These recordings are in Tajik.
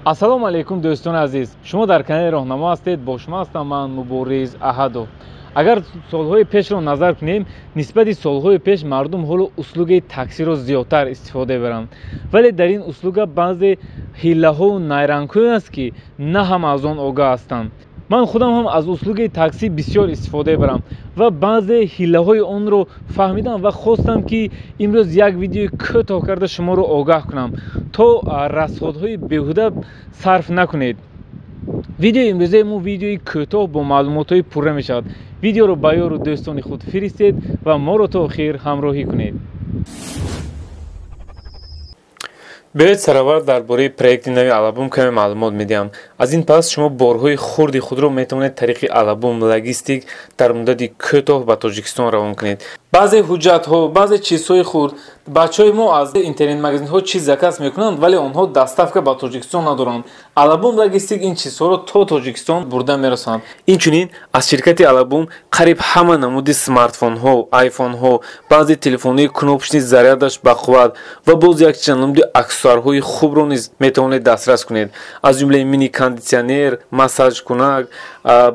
ассалому алайкум дӯстони азиз, шумо дар канали Рохнамо ҳастед. Бо шумо ҳастам ман Мубориз Аҳадов. агар солҳои пешро назар кунем, нисбати солҳои пеш мардум ҳоло услугаи таксиро зиёдтар истифода мебаранд, вале дар ин услуга баъзе ҳилаҳоу найрангҳое аст ки на ҳама аз он огаҳ ҳастанд. ман худам ҳам аз услугаи таксӣ бисёр истифода мебарам ва баъзе ҳилаҳои онро фаҳмидам ва хостам ки имрӯз як видеои кӯтоҳ карда шуморо огаҳ кунам, то расходҳои беҳуда сарф накунед. видеои имрӯзаи мо видеои кӯтоҳ бо маълумотҳои пурра мешавад. видеоро ба ёру дӯстони худ фиристед ва моро то охир ҳамроҳӣ кунед. биёед сараввал дар бораи проекти нави алабум каме маълумот медиҳам. аз ин пас шумо борҳои хурди худро метавонед тариқи алабум логистик дар муддати кӯтоҳ ба Тоҷикистон равон кунед. баъзе ҳуҷҷатҳо, баъзе чизҳои хурд бачаҳои мо аз интернет магазинҳо чиз заказ мекунанд, вале онҳо доставка ба Тоҷикистон надоранд. алабум логистик ин чизҳоро то Тоҷикистон бурда мерасонад. инчунин аз ширкати алабум қариб ҳама намуди смартфонҳо, айфонҳо, баъзе телефонҳои кнопочни зарядаш бақувват ва боз якчанд намуди аксессуарҳои хубро низ метавонед дастрас кунед. аз ҷумлаи мини кондитсионер, массаҷкунак,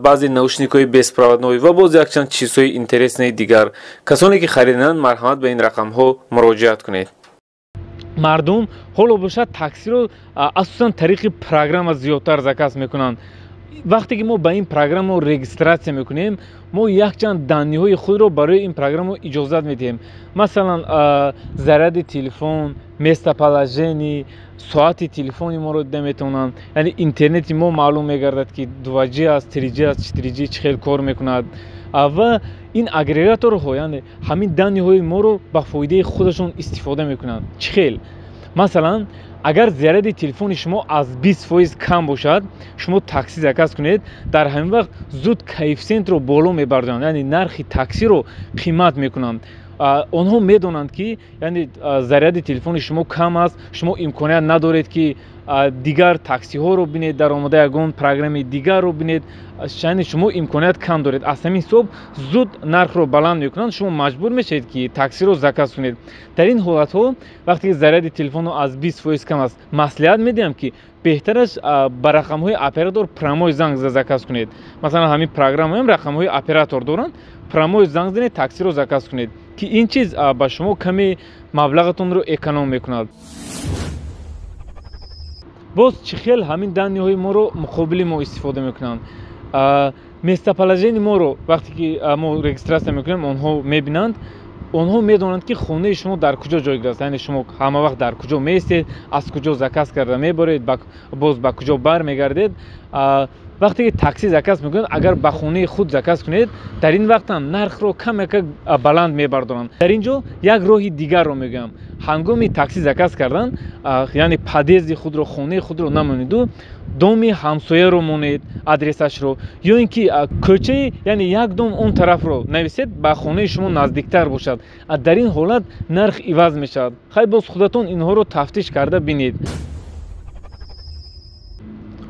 баъзе наушникҳои беспроводноӣ ва боз якчанд чизҳои интереснаи дигар. касоне ки хариданд, марҳамат ба ин рақамҳо муроҷиат кунед. мардум ҳоло бошад таксиро асосан тариқи программа зиёдтар заказ мекунанд. вақте ки мо ба ин программа регистратсия мекунем, мо якчанд данниҳои худро барои ин программа иҷозат медиҳем. масалан заряди телефон, местоположение, соати телефони моро дида метавонанд, яъне интернети мо маълум мегардад ки 2G аст, 3G аст, 4G чӣ хел кор мекунад ва ин агрегаторҳо, яъне ҳамин данниҳои моро ба фоидаи худашон истифода мекунанд. чӣ хел? масалан агар заряди телефони шумо аз 20% кам бошад, шумо такси заказ кунед, дар ҳамин вақт зуд коэффициентро боло мебардоранд, яъне нархи таксиро қимат мекунанд. онҳо медонанд ки яъне заряди телефони шумо кам аст, шумо имконият надоред ки дигар таксиҳоро бинед, дар омода ягон программи дигарро бинед, яъне шумо имконият кам доред. аз ҳамин ҳисоб зуд нархро баланд мекунанд, шумо маҷбур мешавед ки таксиро заказ кунед. дар ин ҳолатҳо вақте ки заряди телефоно аз 20% кам аст, маслиҳат медиҳам ки беҳтараш ба рақамҳои оператор прамой занг зада заказ кунед. масалан ҳамин программаам рақамҳои оператор доранд, прамой занг занед, таксиро заказ кунед, ки ин чиз ба шумо каме маблағатонро эконом мекунад. боз чӣ хел ҳамин данниҳои моро муқобили мо истифода мекунанд. местоположени моро вақте ки мо регистратсия мекунем, онҳо мебинанд, онҳо медонанд ки хонаи шумо дар куҷо ҷойгир аст, яъне шумо ҳама вақт дар куҷо меистед, аз куҷо заказ карда меборед, боз ба куҷо бармегардед. вақте ки такси заказ мекунед, агар ба хонаи худ заказ кунед, дар ин вақт ҳам нархро камяка баланд мебардоранд. дар ин ҷо як роҳи дигарро мегӯям. ҳангоми такси заказ кардан, яъне подъезди худро, хонаи худро намонеду, доми ҳамсояро монед, адресашро, ё ин ки кӯчаи, яъне як дом он тарафро нависед, ба хонаи шумо наздиктар бошад. дар ин ҳолат нарх иваз мешавад. хай боз худатон инҳоро тафтиш карда бинед.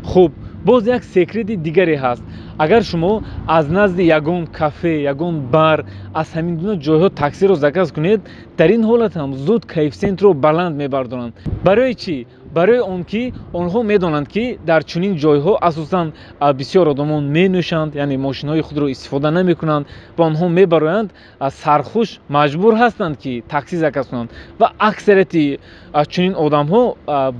хуб, боз як секрети дигаре ҳаст. агар шумо аз назди ягон кафе, ягон бар, аз ҳамин гуна ҷойҳо таксиро заказ кунед, дар ин ҳолат ҳам зуд коэффициентро баланд мебардоранд. барои чӣ? барои он ки онҳо медонанд ки дар чунин ҷойҳо асосан бисёр одамон менӯшанд, яъне мошинҳои худро истифода намекунанд ва онҳо мебароянд сархуш маҷбур ҳастанд ки такси заказ кунанд ва аксарияти чунин одамҳо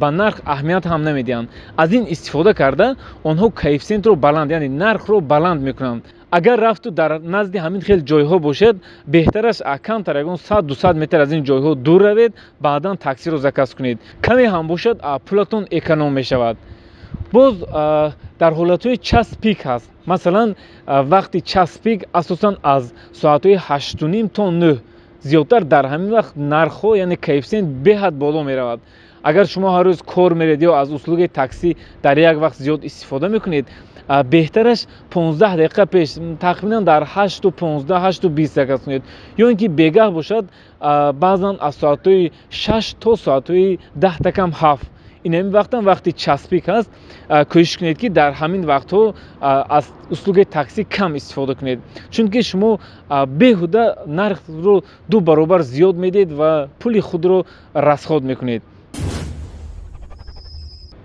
ба нарх аҳамият ҳам намедиҳанд. аз ин истифода карда онҳо коэффициентро баланд, яъне нархро баланд мекунанд. агар рафту дар назди ҳамин хел ҷойҳо бошед, беҳтараш камтар ягон 100-200 метр аз ин ҷойҳо дур равед, баъдан таксиро заказ кунед. каме ҳам бошад, пулатон эконом мешавад. боз дар ҳолатҳои час пик ҳаст. масалан вақти час пик асосан аз соатҳои 8:30 то 9 зиёдтар дар ҳамин вақт нархҳо, яъне коэффициент беҳад боло меравад. агар шумо ҳар рӯз кор меред ё аз услугаи такси дар як вақт зиёд истифода мекунед, беҳтараш 15 дақиқа пеш тақрибан дар 8:15, 8:20 заказ кунед, ё ин ки бегаҳ бошад, баъзан аз соатҳои 6 то соатҳои 10 такам 7. ин ҳамин вақтам вақти часпик ҳаст. кӯшиш кунед ки дар ҳамин вақтҳо аз услугаи такси кам истифода кунед, чунки шумо беҳуда нархро 2 баробар зиёд медиҳед ва пули худро расход мекунед.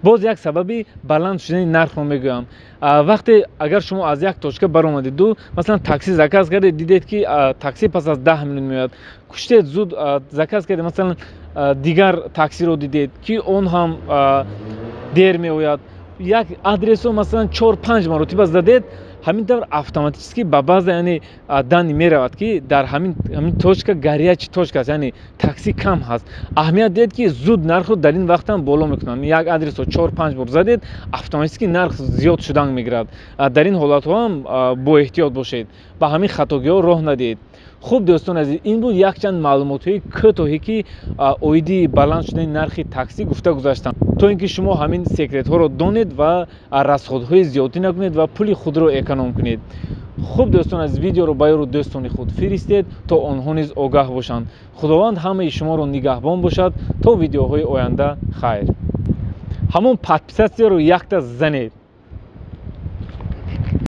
باز یک سببی баланд шудани нархро мегӯям. вақте агар шумо аз як точка баромадиду, масалан такси заказ кардед, дидед ки такси пас аз 10 минут меояд, куштед зуд заказ кардед, масалан дигар таксиро дидед ки он ҳам дер меояд, як адресо масалан 4-5 маротиба задед, ҳамин тавр автоматически ба база яъне дани меравад ки дар ҳамин точка гарячи точка аст, яъне такси кам ҳаст. аҳамият дед ки зуд нархро дар ин вақтам боло мекунанд. як адресо 4-5 бор задед, автоматически нарх зиёд шудан мегирад. дар ин ҳолатҳо ҳам боэҳтиёт бошед, ба ҳамин хатогиҳо роҳ надиҳед. хуб дӯстон азиз, ин буд якчанд маълумотҳои кӯтоҳе ки оиди баланд шудани нархи таксӣ гуфта гузаштам, то ин ки шумо ҳамин секретҳоро донед ва расходҳои зиёдӣ накунед ва пули худро эконом кунед. хуб дӯстон азиз, видеоро ба ёру дӯстони худ фиристед, то онҳо низ огаҳ бошанд. худованд ҳамаи шуморо нигаҳбон бошад. то видеоҳои оянда, хайр. ҳамон подписатсияро якта занед.